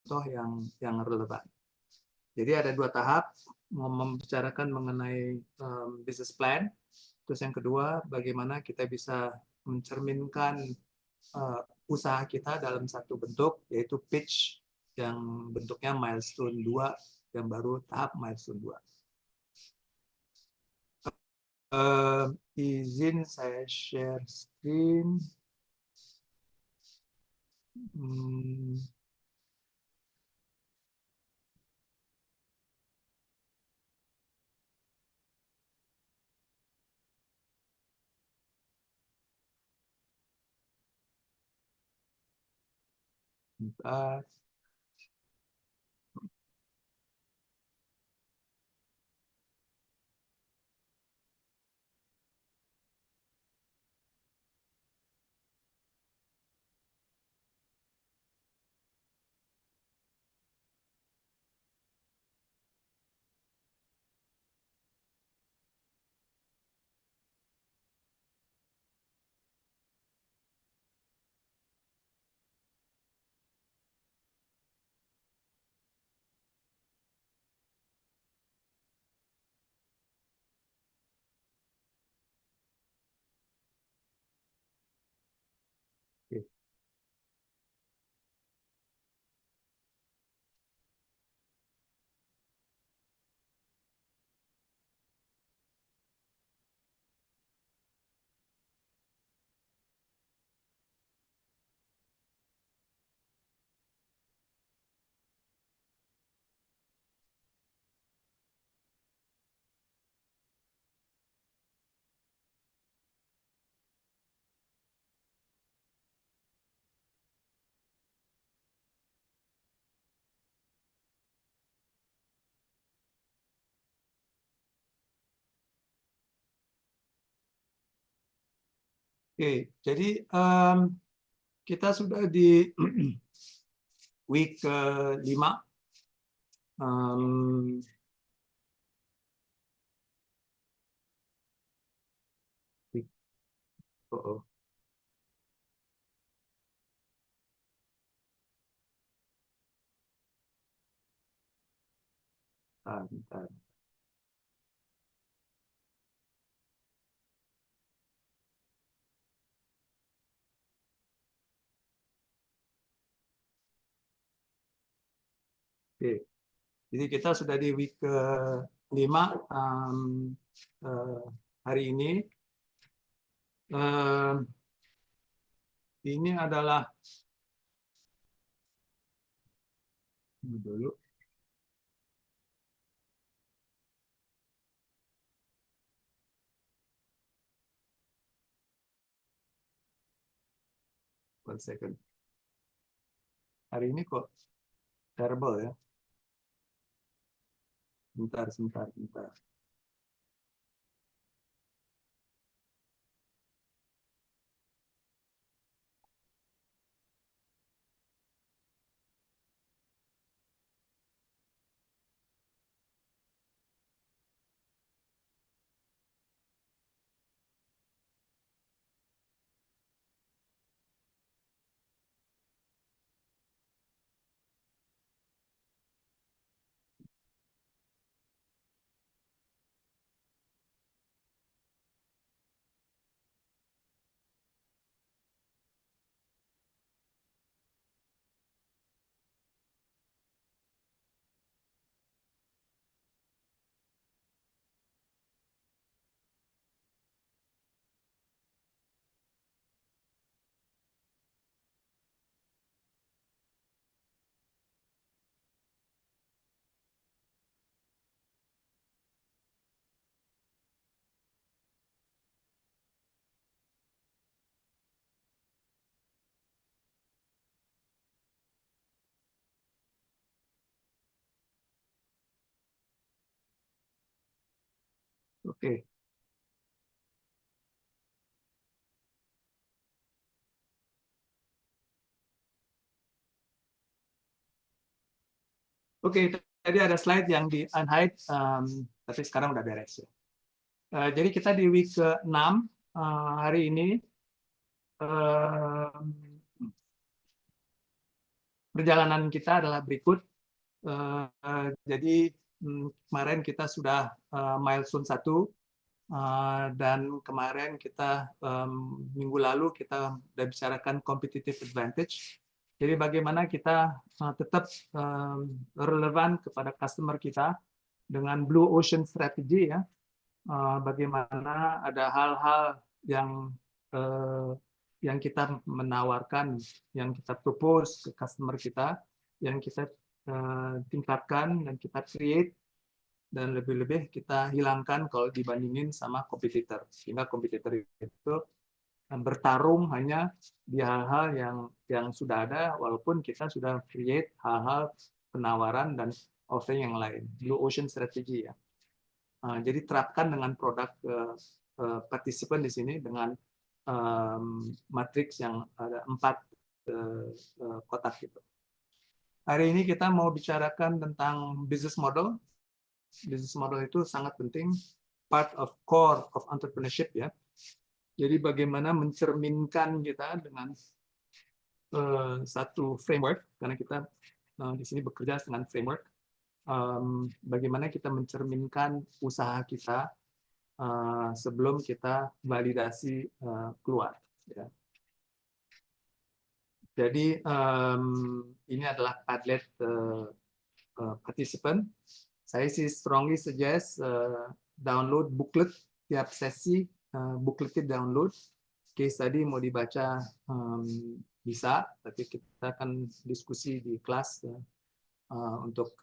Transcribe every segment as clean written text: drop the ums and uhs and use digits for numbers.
contoh yang relevan. Jadi ada 2 tahap, membicarakan mengenai business plan, terus yang kedua bagaimana kita bisa mencerminkan usaha kita dalam satu bentuk, yaitu pitch yang bentuknya milestone 2, yang baru tahap milestone 2. Izin saya share screen. Bentar. Oke. Oke, jadi kita sudah di week ke-5. Oh, bentar. Oke, jadi kita sudah di week ke-5 hari ini. Ini adalah dulu. One second. Hari ini kok terrible ya. Sebentar. Oke. Oke, tadi ada slide yang di unhide, tapi sekarang udah beres ya. Jadi kita di week ke-6 hari ini. perjalanan kita adalah berikut. Jadi kemarin kita sudah milestone 1, dan kemarin kita minggu lalu kita sudah bicarakan competitive advantage. Jadi bagaimana kita tetap relevan kepada customer kita dengan Blue Ocean Strategy, ya. Bagaimana ada hal-hal yang kita menawarkan, yang kita propose ke customer kita, yang kita tingkatkan dan kita create, dan lebih-lebih kita hilangkan kalau dibandingin sama kompetitor, sehingga kompetitor itu bertarung hanya di hal-hal yang sudah ada, walaupun kita sudah create hal-hal penawaran dan offering yang lain. Blue Ocean Strategy, ya. Jadi terapkan dengan produk partisipan di sini dengan matriks yang ada 4 kotak gitu. Hari ini kita mau bicarakan tentang business model. Business model itu sangat penting, part of core of entrepreneurship, ya. Jadi bagaimana mencerminkan kita dengan satu framework, karena kita di sini bekerja dengan framework. Bagaimana kita mencerminkan usaha kita sebelum kita validasi keluar, ya. Jadi ini adalah Padlet participant. Saya sih strongly suggest download booklet tiap sesi, bookletnya download. Case tadi mau dibaca bisa, tapi kita akan diskusi di kelas untuk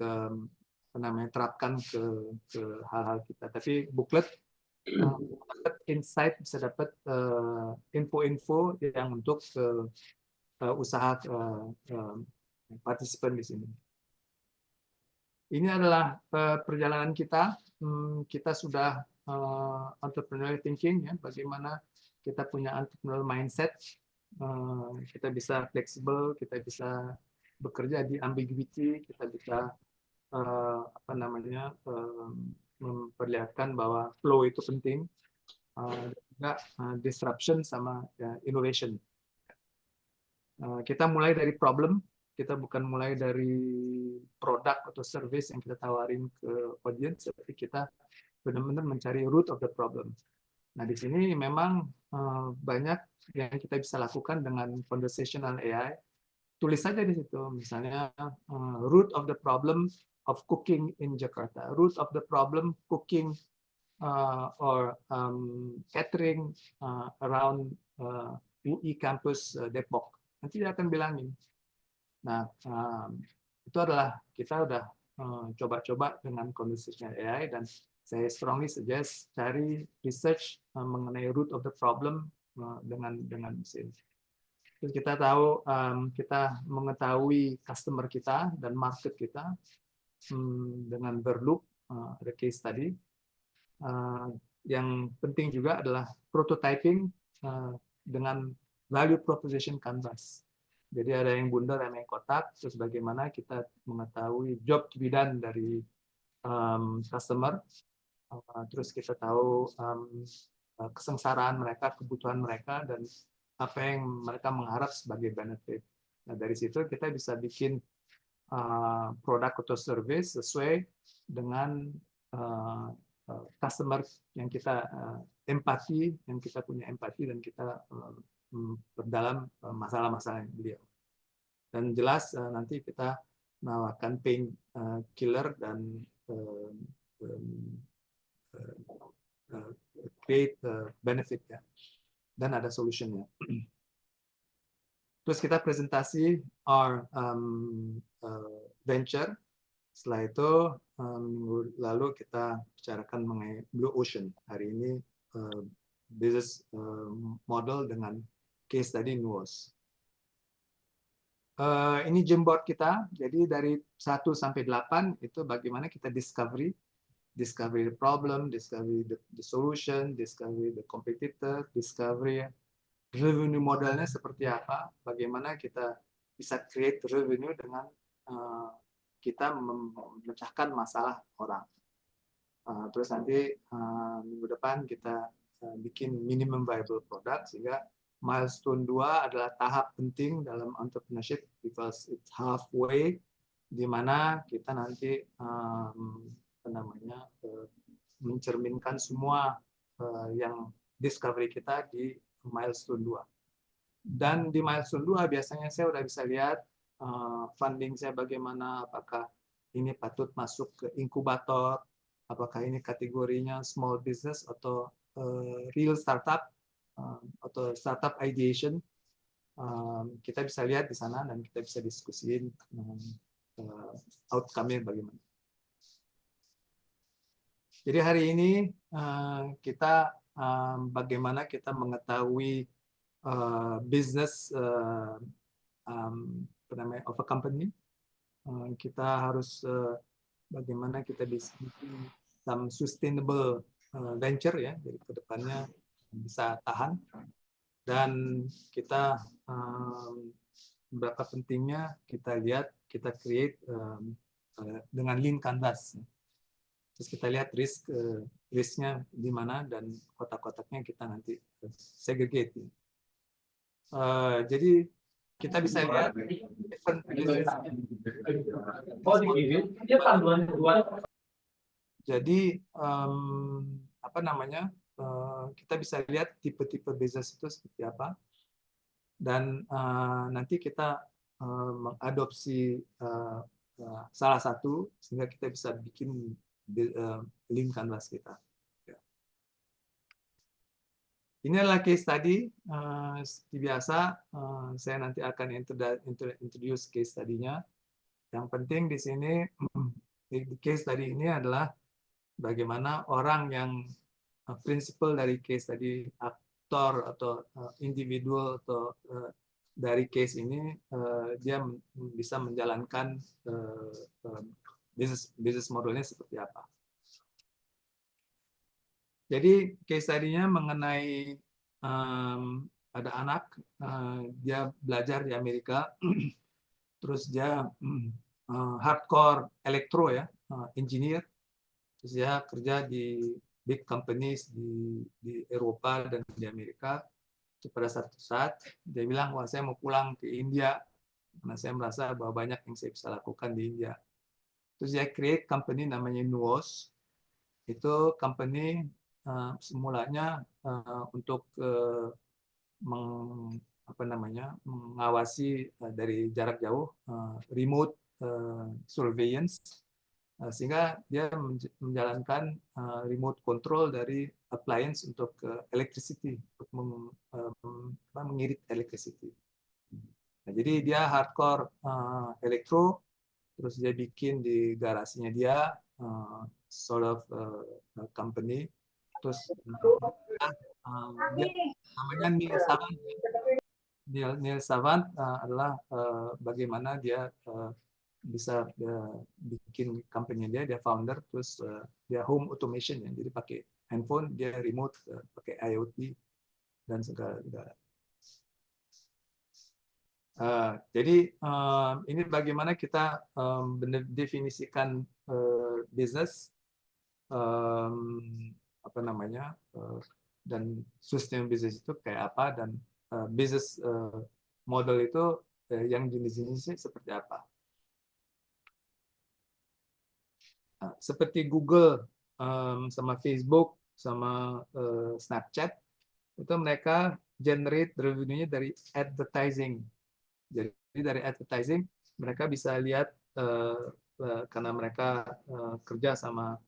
terapkan ke hal-hal kita. Tapi booklet dapat insight, bisa dapat info-info yang untuk usaha partisipan di sini. Ini adalah perjalanan kita. Kita sudah entrepreneurial thinking, ya. Bagaimana kita punya entrepreneurial mindset. Kita bisa fleksibel, kita bisa bekerja di ambiguity, kita bisa memperlihatkan bahwa flow itu penting, juga disruption sama innovation. Kita mulai dari problem. Kita bukan mulai dari produk atau service yang kita tawarin ke audience, tapi kita benar-benar mencari root of the problem. Nah, di sini memang banyak yang kita bisa lakukan dengan conversational AI. Tulis saja di situ, misalnya root of the problem of cooking in Jakarta, root of the problem cooking or catering around UI campus Depok. Nanti dia akan bilangin. Nah, itu adalah kita udah coba-coba dengan conversational AI, dan saya strongly suggest cari research mengenai root of the problem dengan mesin. Terus kita tahu, kita mengetahui customer kita dan market kita dengan berloop, ada case tadi. Yang penting juga adalah prototyping dengan value proposition canvas. Jadi ada yang bundar, ada yang kotak, terus bagaimana kita mengetahui job to be done dari customer, terus kita tahu kesengsaraan mereka, kebutuhan mereka, dan apa yang mereka mengharap sebagai benefit. Nah, dari situ kita bisa bikin produk atau service sesuai dengan customer yang kita empati, yang kita punya empati, dan kita berdalam masalah-masalah beliau. Dan jelas nanti kita menawarkan pain killer dan create benefit, ya. Dan ada solutionnya. Terus kita presentasi our venture. Setelah itu minggu lalu kita bicarakan mengenai Blue Ocean. Hari ini business model dengan case tadi Nuos. Ini Jamboard kita. Jadi dari 1 sampai 8 itu bagaimana kita discovery the problem, discovery the solution, discovery the competitor, discovery revenue modelnya seperti apa, bagaimana kita bisa create revenue dengan kita memecahkan masalah orang. Terus nanti minggu depan kita bikin minimum viable product, sehingga milestone 2 adalah tahap penting dalam entrepreneurship because it's halfway, di mana kita nanti mencerminkan semua yang discovery kita di milestone 2. Dan di milestone 2 biasanya saya udah bisa lihat funding saya bagaimana, apakah ini patut masuk ke inkubator, apakah ini kategorinya small business atau real startup atau startup ideation. Kita bisa lihat di sana dan kita bisa diskusiin outcome-nya bagaimana. Jadi hari ini kita bagaimana kita mengetahui business of a company. Kita harus bagaimana kita bisa bikin some sustainable venture ya, jadi kedepannya bisa tahan. Dan kita berapa pentingnya kita lihat, kita create dengan lean canvas. Terus kita lihat risknya di mana dan kotak-kotaknya kita nanti segregate. Jadi kita bisa lihat jadi kita bisa lihat tipe-tipe bisnis itu seperti apa, dan nanti kita mengadopsi salah satu sehingga kita bisa bikin lean canvas kita. Ini adalah case study. Seperti biasa, saya nanti akan introduce case study-nya. Yang penting di sini, di case study ini adalah bagaimana orang yang prinsipal dari case study, aktor atau individual atau dari case ini, dia bisa menjalankan bisnis modelnya seperti apa. Jadi case study-nya mengenai ada anak, dia belajar di Amerika, terus dia hardcore elektro ya, engineer, terus dia kerja di big companies di Eropa dan di Amerika. Pada satu saat dia bilang, wah saya mau pulang ke India, karena saya merasa bahwa banyak yang saya bisa lakukan di India. Terus dia create company namanya Nuos. Itu company semulanya untuk mengawasi dari jarak jauh, remote surveillance, sehingga dia menjalankan remote control dari appliance untuk electricity, untuk mengirit electricity. Nah, jadi dia hardcore elektro, terus dia bikin di garasinya dia sort of company. Terus dia namanya Neil Savant. Neil Savant adalah bagaimana dia bisa bikin company dia founder, terus dia home automation ya, jadi pakai handphone, dia remote, pakai IoT dan segala. Jadi ini bagaimana kita mendefinisikan bisnis, dan sustainable business itu kayak apa, dan business model itu yang jenis-jenisnya seperti apa. Seperti Google, sama Facebook, sama Snapchat, itu mereka generate revenue-nya dari advertising. Jadi dari advertising mereka bisa lihat karena mereka kerja sama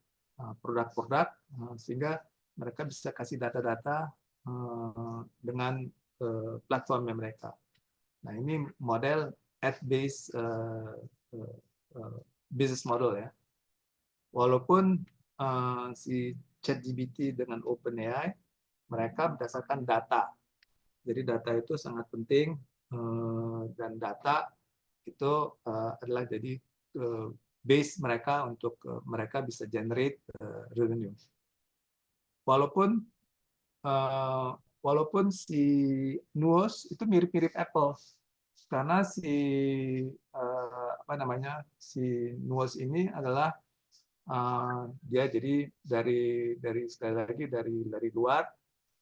produk-produk, sehingga mereka bisa kasih data-data dengan platformnya mereka. Nah ini model ad-based business model ya. Walaupun si ChatGPT dengan OpenAI, mereka berdasarkan data. Jadi data itu sangat penting, dan data itu adalah jadi base mereka untuk mereka bisa generate revenue. Walaupun si Nuos itu mirip-mirip Apple, karena si Nuos ini adalah dia jadi dari sekali lagi dari luar,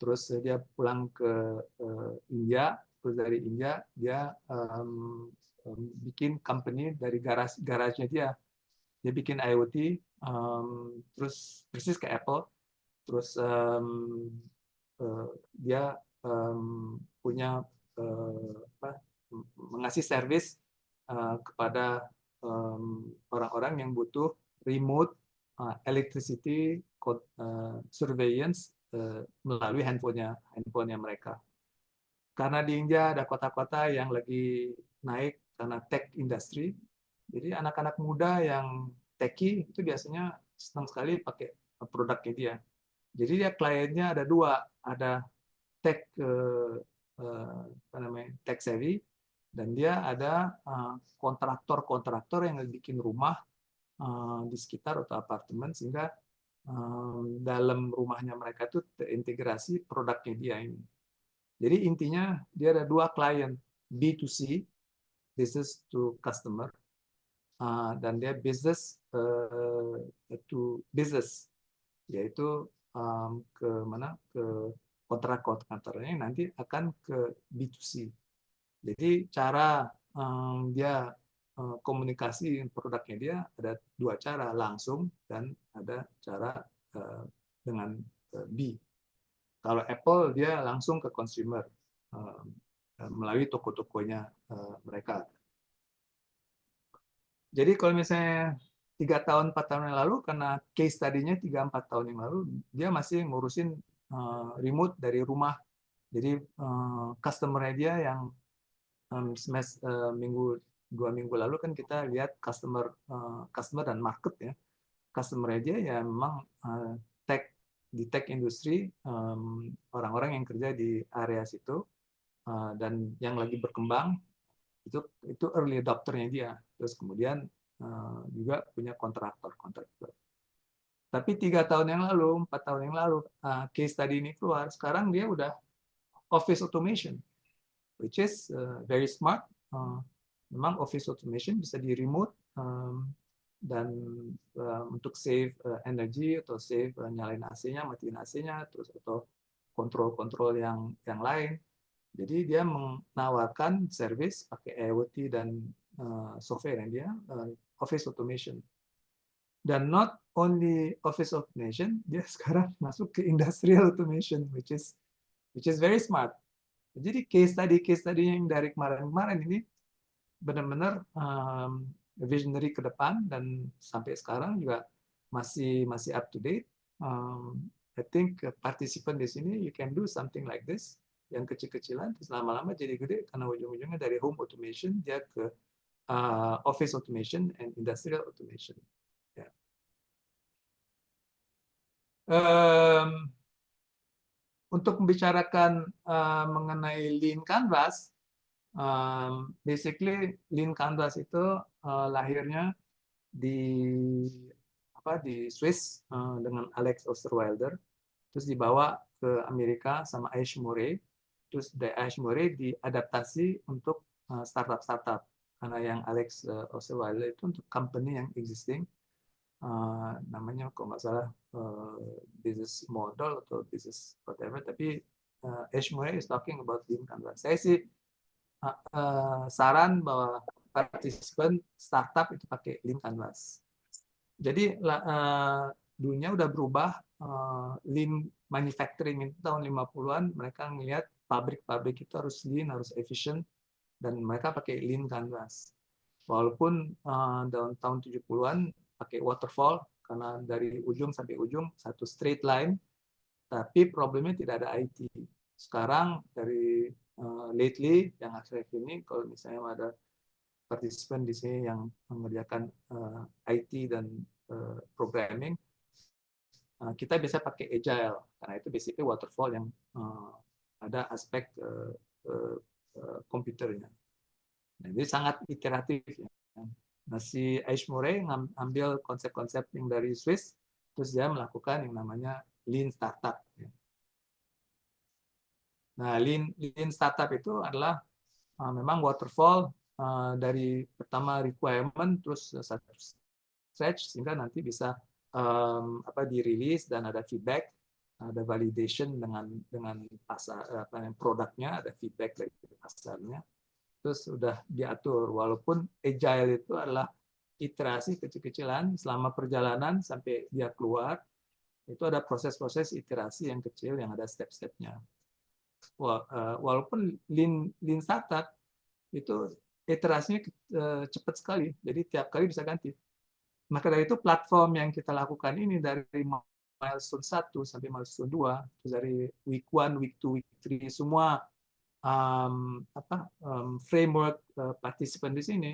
terus dia pulang ke India, terus dari India dia bikin company dari garasinya dia bikin IoT, terus persis ke Apple, terus dia punya mengasih service kepada orang-orang yang butuh remote electricity surveillance melalui handphonenya mereka. Karena di India ada kota-kota yang lagi naik karena tech industry, jadi anak-anak muda yang techie itu biasanya senang sekali pakai produknya dia. Jadi dia kliennya ada dua, ada tech tech savvy, dan dia ada kontraktor-kontraktor yang bikin rumah di sekitar atau apartemen, sehingga dalam rumahnya mereka itu terintegrasi produknya dia ini. Jadi intinya dia ada dua klien, B2C, business to customer, dan dia business to business, yaitu ke mana, ke kontrak-kontraktornya nanti akan ke B2C. Jadi cara dia komunikasi produknya dia ada dua cara, langsung dan ada cara dengan B. Kalau Apple dia langsung ke consumer melalui toko-tokonya mereka. Jadi kalau misalnya 3 tahun 4 tahun yang lalu, karena case tadinya 3-4 tahun yang lalu dia masih ngurusin remote dari rumah. Jadi customer-nya dia yang minggu 2 minggu lalu kan kita lihat customer dan market ya. Customer-nya dia ya memang di tech industry, orang-orang yang kerja di area situ dan yang lagi berkembang, itu early adopter-nya dia. Terus kemudian juga punya kontraktor. Tapi 3 tahun yang lalu, 4 tahun yang lalu, case tadi ini keluar, sekarang dia udah office automation, which is very smart. Memang office automation bisa di remote, dan untuk save energy atau save nyalain AC-nya, matiin AC-nya, terus atau kontrol-kontrol yang lain. Jadi dia menawarkan service pakai IoT dan software yang dia office automation. Dan not only office automation, dia sekarang masuk ke industrial automation, which is very smart. Jadi case tadi yang dari kemarin-kemarin ini benar-benar visionary ke depan, dan sampai sekarang juga masih up to date. I think participant di sini you can do something like this, yang kecil-kecilan terus lama-lama jadi gede karena ujung-ujungnya dari home automation dia ke office automation and industrial automation. Ya. Untuk membicarakan mengenai Lean Canvas, basically Lean Canvas itu lahirnya di Swiss dengan Alex Osterwalder, terus dibawa ke Amerika sama Aish Murray, terus dari Aish Murray diadaptasi untuk startup karena yang Alex Osterwalder itu untuk company yang existing, namanya kalau nggak salah business model atau business whatever, tapi Aish Murray is talking about Lean Canvas. Saya sih saran bahwa partisipan startup itu pakai Lean Canvas. Jadi dunia udah berubah. Lean manufacturing itu tahun 50-an mereka ngelihat pabrik-pabrik itu harus lean, harus efisien, dan mereka pakai Lean Canvas. Walaupun tahun 70-an pakai waterfall karena dari ujung sampai ujung satu straight line, tapi problemnya tidak ada IT. Sekarang dari lately yang akhir ini, kalau misalnya ada partisipan di sini yang mengerjakan IT dan programming, kita bisa pakai agile karena itu basically waterfall yang ada aspek komputernya. Nah, jadi sangat iteratif ya. Nah, si Aish Murray ngambil konsep-konsep yang dari Swiss, terus dia melakukan yang namanya Lean Startup. Nah, Lean Startup itu adalah memang waterfall dari pertama requirement terus satu stretch sehingga nanti bisa dirilis dan ada feedback. ada validation dengan pasar produknya, ada feedback dari pasarnya, terus sudah diatur. Walaupun agile itu adalah iterasi kecil-kecilan selama perjalanan sampai dia keluar, itu ada proses-proses iterasi yang kecil yang ada step-stepnya. Walaupun lean startup itu iterasinya cepat sekali, jadi tiap kali bisa ganti. Maka dari itu platform yang kita lakukan ini dari milestone 1 sampai milestone 2, terus dari week 1, week 2, week 3, semua framework participant di sini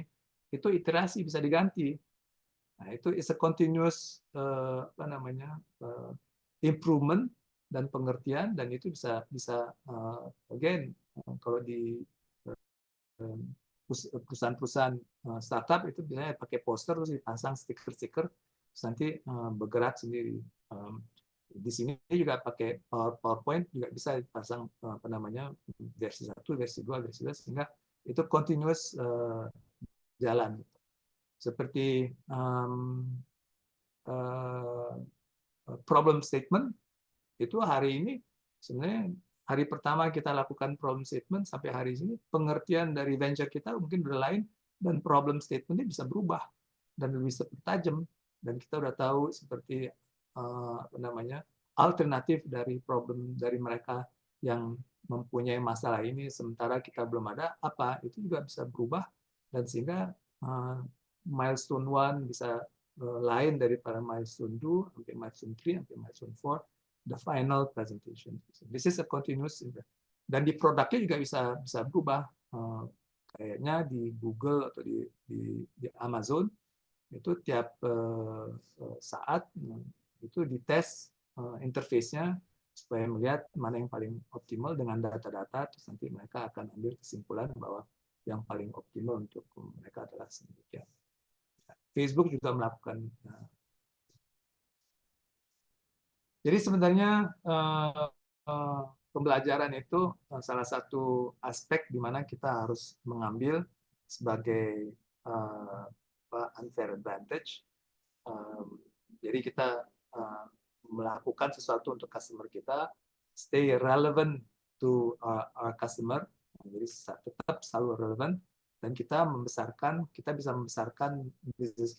itu iterasi bisa diganti. Nah, itu is a continuous improvement dan pengertian, dan itu bisa again kalau di perusahaan-perusahaan startup itu biasanya pakai poster terus dipasang stiker-stiker terus nanti bergerak sendiri. Di sini juga pakai PowerPoint juga bisa dipasang versi 1, versi 2, versi 3 sehingga itu continuous jalan. Seperti problem statement itu hari ini sebenarnya hari pertama kita lakukan problem statement sampai hari ini pengertian dari venture kita mungkin udah lain dan problem statementnya bisa berubah dan bisa tajam dan kita udah tahu seperti alternatif dari problem dari mereka yang mempunyai masalah ini sementara kita belum ada apa itu juga bisa berubah dan sehingga milestone 1 bisa lain daripada milestone 2 sampai milestone 3 sampai milestone 4 the final presentation. This is a continuous dan di produknya juga bisa berubah. Kayaknya di Google atau di Amazon itu tiap saat itu dites interface-nya supaya melihat mana yang paling optimal dengan data-data, terus nanti mereka akan ambil kesimpulan bahwa yang paling optimal untuk mereka adalah sedemikian. Facebook juga melakukan. Jadi sebenarnya pembelajaran itu salah satu aspek di mana kita harus mengambil sebagai unfair advantage. Jadi kita melakukan sesuatu untuk customer kita, stay relevant to our customer. Jadi tetap selalu relevan dan kita bisa membesarkan bisnis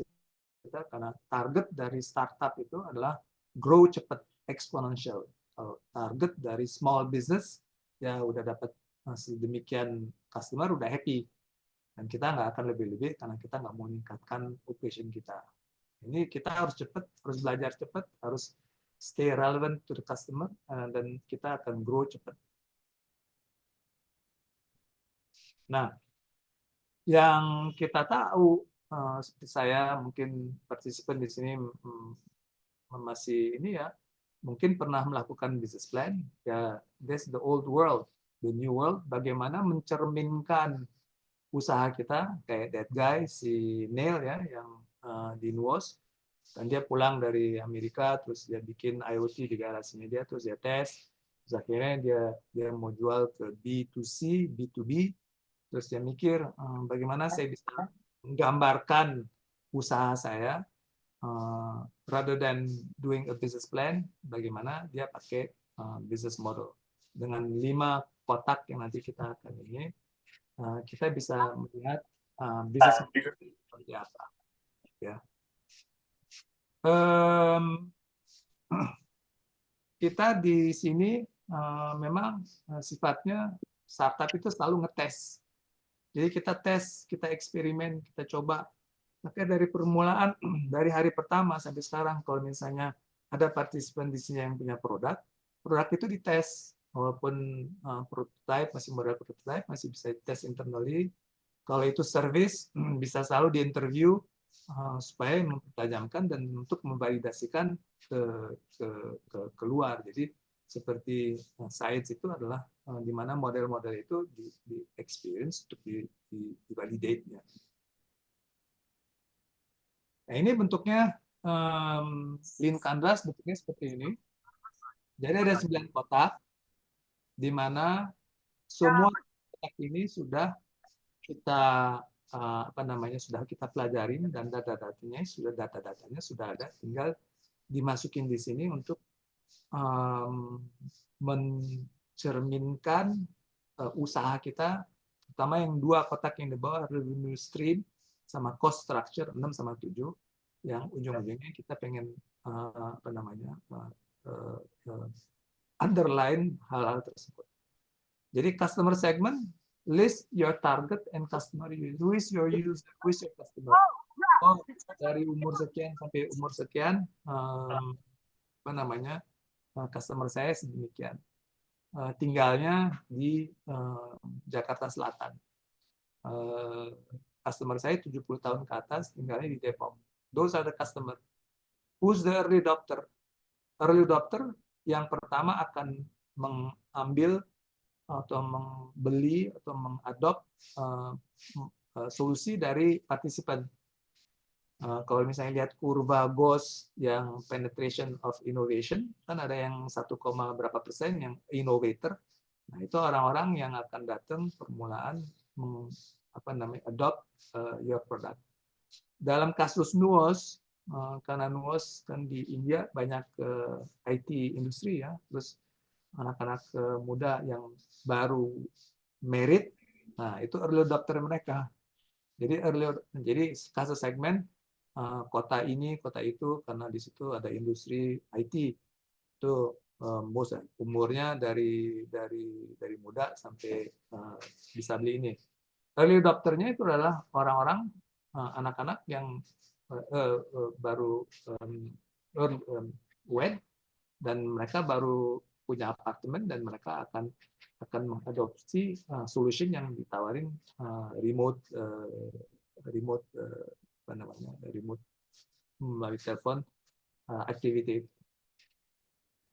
kita karena target dari startup itu adalah grow cepat, exponential. Kalau target dari small business ya udah dapat sedemikian customer udah happy dan kita nggak akan lebih-lebih karena kita nggak mau meningkatkan operation kita. Ini kita harus cepat, harus belajar cepat, harus stay relevant to the customer dan kita akan grow cepat. Nah, yang kita tahu seperti saya mungkin partisipan di sini masih ini ya mungkin pernah melakukan business plan ya, that's the old world, the new world, bagaimana mencerminkan usaha kita kayak that guy si Neil ya yang di Nuos dan dia pulang dari Amerika terus dia bikin IoT di garasinya dia terus dia tes terus akhirnya dia mau jual ke B2C, B2B terus dia mikir bagaimana saya bisa menggambarkan usaha saya rather than doing a business plan, bagaimana dia pakai business model dengan 5 kotak yang nanti kita akan ini kita bisa melihat business model seperti apa ya. Kita di sini memang sifatnya startup itu selalu ngetes. Jadi kita tes, kita eksperimen, kita coba. Maka dari permulaan, dari hari pertama sampai sekarang, kalau misalnya ada partisipan di sini yang punya produk itu dites. Walaupun prototype, masih model prototype, masih bisa dites internally. Kalau itu service, bisa selalu di-interview supaya mempertajamkan dan untuk memvalidasikan keluar. Jadi seperti science itu adalah di mana model-model itu di experience untuk di-validate-nya. Nah, ini bentuknya Lean Canvas bentuknya seperti ini. Jadi ada 9 kotak di mana semua kotak ini sudah kita sudah kita pelajarin dan data-datanya sudah ada, tinggal dimasukin di sini untuk mencerminkan usaha kita, terutama yang dua kotak yang di bawah, revenue stream sama cost structure 6 sama 7, yang ujung-ujungnya kita pengen underline hal-hal tersebut. Jadi customer segment, list your target and customer use. Who is your user? Who is your customer? Oh, dari umur sekian sampai umur sekian, customer saya sedemikian. Tinggalnya di Jakarta Selatan. Customer saya 70 tahun ke atas, tinggalnya di Depok. Those are the customer. Who's the early adopter? Early adopter yang pertama akan mengambil atau membeli atau mengadop solusi dari partisipan. Kalau misalnya lihat kurva Gauss yang penetration of innovation, kan ada yang 1, berapa persen yang innovator. Nah, itu orang-orang yang akan datang permulaan adopt your product. Dalam kasus Nuos, karena Nuos kan di India banyak IT industri ya, terus anak-anak muda yang baru merit, nah itu early adopter mereka. Jadi kasus segmen kota ini, kota itu, karena di situ ada industri IT itu umurnya dari muda sampai bisa beli ini. Early adopternya itu adalah orang-orang anak-anak yang baru wed dan mereka baru punya apartemen dan mereka akan mengadopsi solution yang ditawarin remote melalui telepon activity.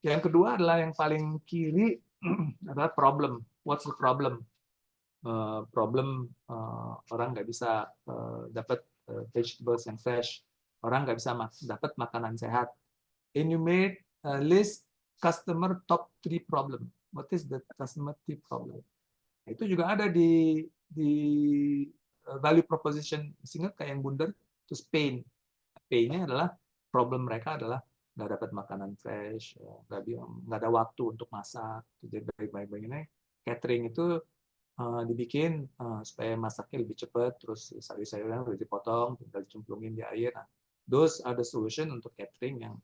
Yang kedua adalah yang paling kiri adalah problem. What's the problem? Problem orang nggak bisa dapat vegetables yang fresh, orang nggak bisa dapat makanan sehat. Enumerate list customer top 3 problem. What is the customer 3 problem? Nah, itu juga ada di value proposition. Ingat kayak yang Bunder, terus pain. Pain-nya adalah problem mereka adalah nggak dapat makanan fresh, nggak ada waktu untuk masak. Jadi baik-baik catering itu dibikin supaya masaknya lebih cepat, terus sayur-sayuran udah dipotong, tinggal dicemplungin di air. Nah, those are the solution untuk catering yang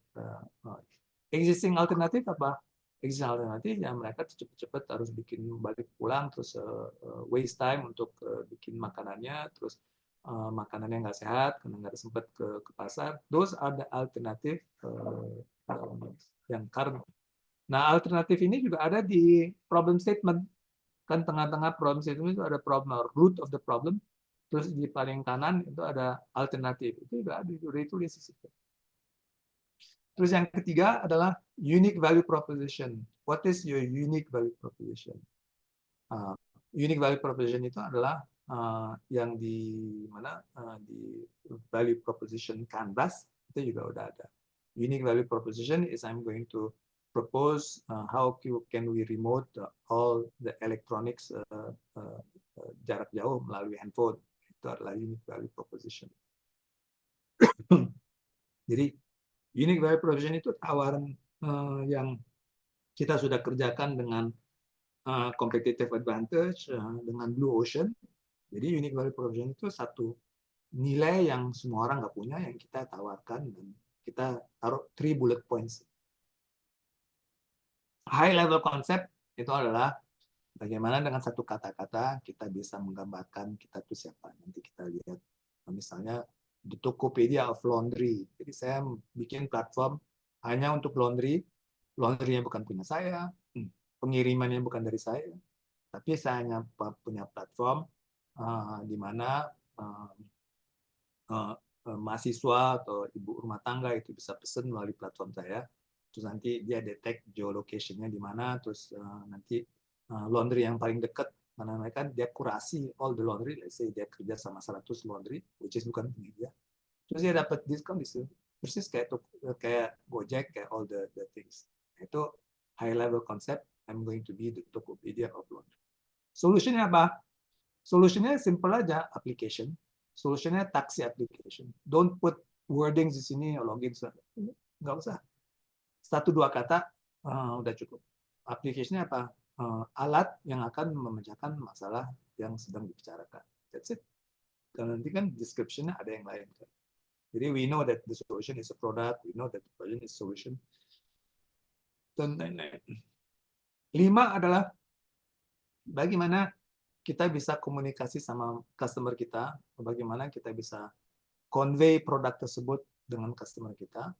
existing alternatif apa? Existing alternatif yang mereka cepat-cepat harus bikin balik pulang, terus waste time untuk bikin makanannya, terus makanannya nggak sehat karena nggak sempat ke pasar. Those are the alternative yang current. Nah, alternatif ini juga ada di problem statement. Kan tengah-tengah problem statement itu ada problem, root of the problem. Terus di paling kanan itu ada alternatif. Itu juga ada ditulis di situ. Terus yang ketiga adalah unique value proposition. What is your unique value proposition? Unique value proposition itu adalah yang di mana di value proposition canvas itu juga udah ada. Unique value proposition is I'm going to propose how can we remote all the electronics jarak jauh melalui handphone. Itu adalah unique value proposition. Jadi unique value proposition itu tawaran yang kita sudah kerjakan dengan competitive advantage dengan Blue Ocean. Jadi unique value proposition itu satu nilai yang semua orang nggak punya yang kita tawarkan dan kita taruh 3 bullet points. High level concept itu adalah bagaimana dengan satu kata-kata kita bisa menggambarkan kita itu siapa. Nanti kita lihat misalnya the Tokopedia of laundry. Jadi saya bikin platform hanya untuk laundry. Laundry-nya bukan punya saya, pengirimannya bukan dari saya, tapi saya hanya punya platform di mana mahasiswa atau ibu rumah tangga itu bisa pesan melalui platform saya. Terus nanti dia detect geolocation-nya di mana, terus nanti laundry yang paling dekat karena mereka dia kurasi all the laundry, let's say dia kerja sama 100 laundry, which is bukan punya dia. Terus dia dapat diskon di situ. Persis kayak Gojek, kayak all the things. Itu high level concept. I'm going to be the Tokopedia of laundry. Solutionnya apa? Solutionnya simple aja, application. Solutionnya taksi application. Don't put wordings di sini, login, nggak usah. 1-2 kata, udah cukup. Application-nya apa? Alat yang akan memecahkan masalah yang sedang dibicarakan. That's it. Dan nanti kan description-nya ada yang lain. Jadi we know that the solution is a product, we know that the problem is solution, dan lain-lain. 5 adalah bagaimana kita bisa komunikasi sama customer kita, bagaimana kita bisa convey produk tersebut dengan customer kita.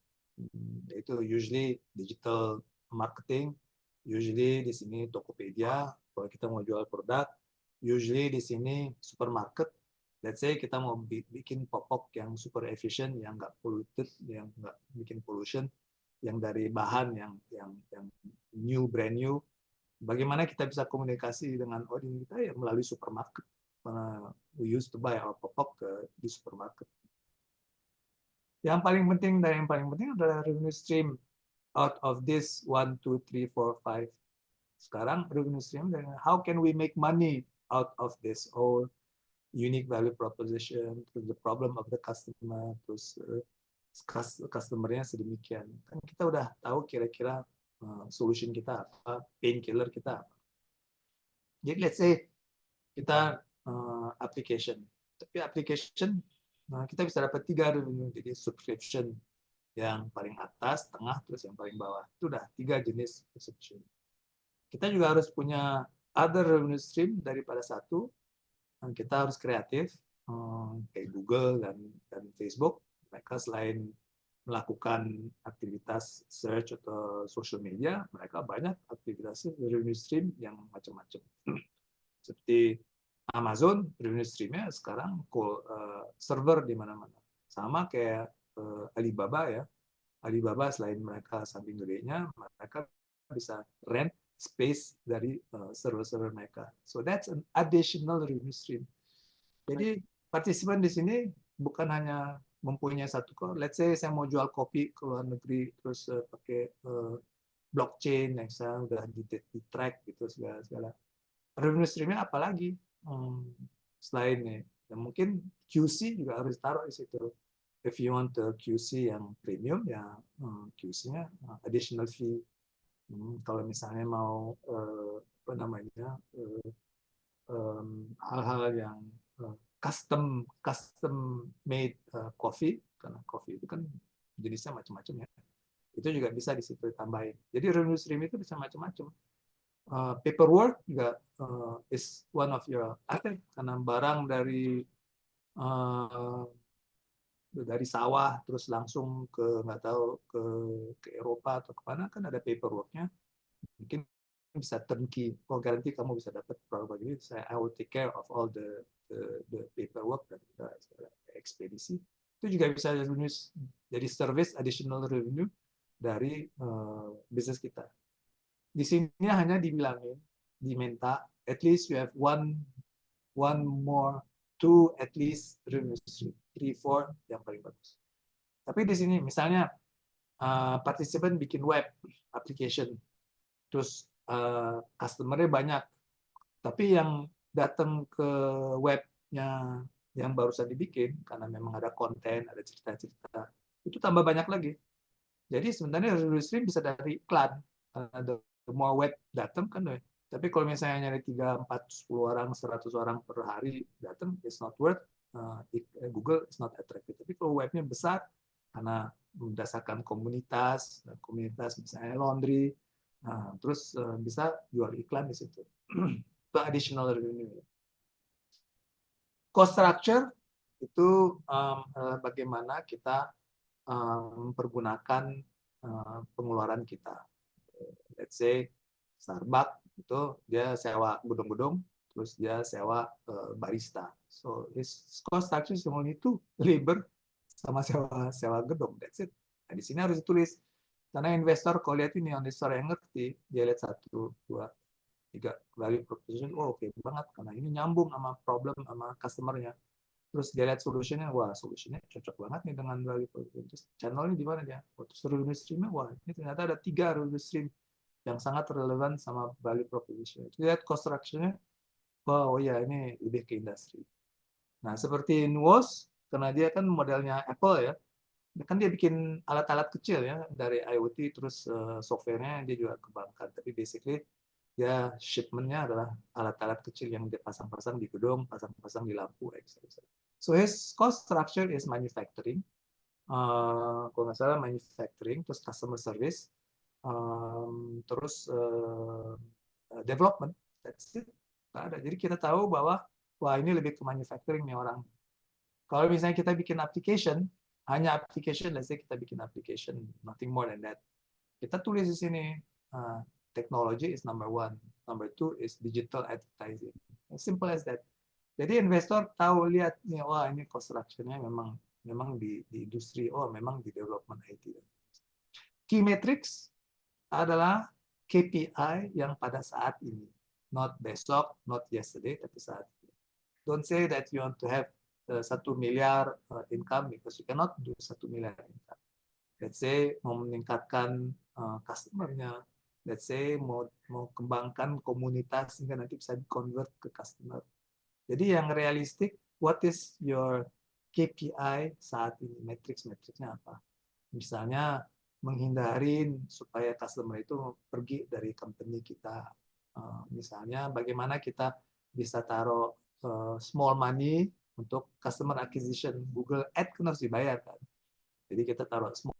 Yaitu usually digital marketing, usually di sini Tokopedia kalau kita mau jual produk, usually di sini supermarket. Let's say kita mau bikin popok yang super efficient, yang nggak polluted, yang nggak bikin pollution, yang dari bahan yang new, brand new. Bagaimana kita bisa komunikasi dengan audiens kita ya melalui supermarket. We used to buy our popok di supermarket. Yang paling penting dan yang paling penting adalah revenue stream out of this 1, 2, 3, 4, 5. Sekarang revenue stream, how can we make money out of this whole unique value proposition, terus the problem of the customer, terus customer-nya sedemikian. Kan kita udah tahu kira-kira solution kita apa, painkiller kita apa. Jadi let's say kita application, tapi application kita bisa dapat 3 revenue, jadi subscription yang paling atas, tengah, terus yang paling bawah. Itu udah 3 jenis subscription. Kita juga harus punya other revenue stream daripada satu. Kita harus kreatif, kayak Google dan Facebook. Mereka selain melakukan aktivitas search atau social media, mereka banyak aktivitas revenue stream yang macam-macam. Seperti Amazon, revenue stream-nya sekarang server di mana-mana. Sama kayak Alibaba ya. Alibaba selain mereka samping gedenya, mereka bisa rent space dari server-server mereka. So that's an additional revenue stream. Jadi partisipan di sini bukan hanya mempunyai satu kok. Let's say saya mau jual kopi ke luar negeri, terus pakai blockchain yang saya udah di track gitu segala. Revenue stream-nya apa lagi selainnya? Dan mungkin QC juga harus taruh di situ. If you want QC yang premium, ya QC-nya additional fee. Kalau misalnya mau apa namanya hal-hal yang custom made coffee, karena coffee itu kan jenisnya macam-macam ya. Itu juga bisa di situ tambahin. Jadi revenue stream itu bisa macam-macam. Paperwork juga is one of your asset, karena barang dari sawah terus langsung ke nggak tahu ke Eropa atau kemana, kan ada paperworknya. Mungkin bisa turnkey. Oh, garansi kamu bisa dapat produk begini. I will take care of all the paperwork dan ekspedisi. Itu juga bisa jadi service additional revenue dari bisnis kita. Di sini hanya diminta at least you have one more, 2 at least revenue stream, 3, 4 yang paling bagus. Tapi di sini misalnya partisipan bikin web application, terus customer-nya banyak, tapi yang datang ke webnya yang barusan dibikin karena memang ada konten, ada cerita-cerita, itu tambah banyak lagi. Jadi sebenarnya revenue stream bisa dari iklan. Semua web datang kan, tapi kalau misalnya nyari 3, 4, 10 orang, 100 orang per hari datang, it's not worth. Google is not attractive. Tapi kalau webnya besar, karena berdasarkan komunitas misalnya laundry, terus bisa jual iklan di situ. Itu additional revenue. Cost structure itu bagaimana kita mempergunakan pengeluaran kita. Let's say Starbucks itu dia sewa gedung-gedung, terus dia sewa barista. So his cost structure is only 2, labor sama sewa gedung. That's it. Nah, di sini harus ditulis. Karena investor kalau lihat ini, investor yang ngerti, dia lihat 1, 2, 3 value proposition, oh oke banget karena ini nyambung sama problem sama customer-nya. Terus dia lihat solutionnya, wah solutionnya cocok banget nih dengan value proposition. Terus channelnya di mana dia? Terus revenue stream-nya, wah ini ternyata ada 3 revenue stream yang sangat relevan sama value proposition. Lihat cost structure-nya, oh ya ini lebih ke industri. Nah seperti Nuos, karena dia kan modelnya Apple ya, kan dia bikin alat-alat kecil ya dari IoT, terus softwarenya dia juga kembangkan, tapi basically ya shipmentnya adalah alat-alat kecil yang dia pasang-pasang di gedung, pasang-pasang di lampu, etc. So his cost structure is manufacturing, kalau nggak salah manufacturing, terus customer service, terus development, that's it. Nggak ada. Jadi kita tahu bahwa wah ini lebih ke manufacturing nih orang. Kalau misalnya kita bikin application, hanya application, let's say kita bikin application, nothing more than that. Kita tulis di sini, technology is number one, number two is digital advertising. As simple as that. Jadi investor tahu, lihat nih, wah ini construction-nya memang di industri, oh memang di development IT. Key metrics adalah KPI yang pada saat ini, not besok, not yesterday, tapi saat ini. Don't say that you want to have 1 miliar income because you cannot do 1 miliar income. Let's say mau meningkatkan customer-nya, let's say mau kembangkan komunitas sehingga nanti bisa di-convert ke customer. Jadi yang realistik, what is your KPI saat ini, matrix-matrixnya apa? Misalnya menghindarin supaya customer itu pergi dari company kita. Misalnya bagaimana kita bisa taruh small money untuk customer acquisition. Google Ads kan harus dibayar kan. Jadi kita taruh small